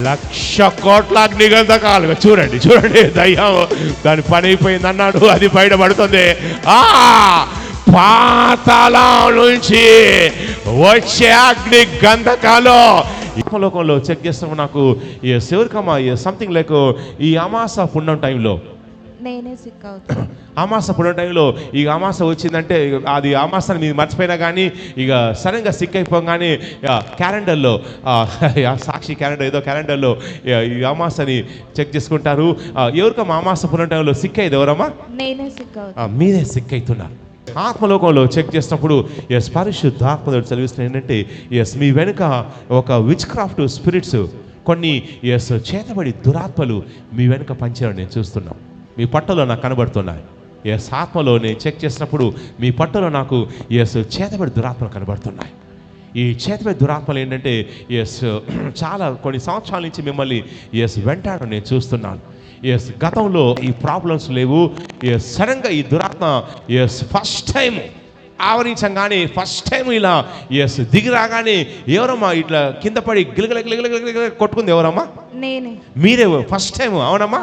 1,00,000 అగ్నిగంధకాలుగా చూడండి దయ్యం దాని పని అయిపోయింది అన్నాడు, అది బయటపడుతుంది. పాతాళం నుంచి వచ్చే అగ్ని గంధకాలు లోకంలో చెక్ చేస్తాము. నాకు ఎవరికమ్మా సంథింగ్ లైక్ ఈ అమాస పుణ్యం టైంలో నేనే సిక్ అవుతాను. అమాస పుణ్యం టైంలో ఈ అమాస వచ్చిందంటే అది అమాసాన్ని మీరు మర్చిపోయినా కానీ ఇక సడన్గా సిక్ అయిపోగానే క్యాలెండర్లో సాక్షి క్యాలెండర్ ఏదో క్యాలెండర్లో ఈ అమాసని చెక్ చేసుకుంటారు. ఎవరికమ్మా అమాస పుణ్యం టైంలో సిక్ అయ్యేది ఎవరమ్మా? నేనే సిక్ అవుతాను. మీరే సిక్ అవుతున్నారు. ఆత్మలోకంలో చెక్ చేసినప్పుడు పరిశుద్ధాత్మ చదివిస్తున్న ఏంటంటే మీ వెనుక ఒక విచ్ క్రాఫ్ట్ స్పిరిట్స్ కొన్ని చేతబడి దురాత్మలు మీ వెనుక పనిచేయడం నేను చూస్తున్నాం. మీ పట్టలో నాకు కనబడుతున్నాయి. ఆత్మలో నేను చెక్ చేసినప్పుడు మీ పట్టలో నాకు చేతబడి దురాత్మలు కనబడుతున్నాయి. ఈ చేతబడి దురాత్మలు ఏంటంటే చాలా కొన్ని సంవత్సరాల నుంచి మిమ్మల్ని వెంటాడడం నేను చూస్తున్నాను. గతంలో ఈ ప్రాబ్లమ్స్ లేవు. సడన్గా ఈ దురాత్మ ఫస్ట్ టైం ఆవరించగానే ఫస్ట్ టైం ఇలా దిగి రాగానే ఎవరమ్మా ఇట్లా కింద పడి గిలగల కొట్టుకుంది ఎవరమ్మా? నేనే. మీరే ఫస్ట్ టైం? అవునమ్మా.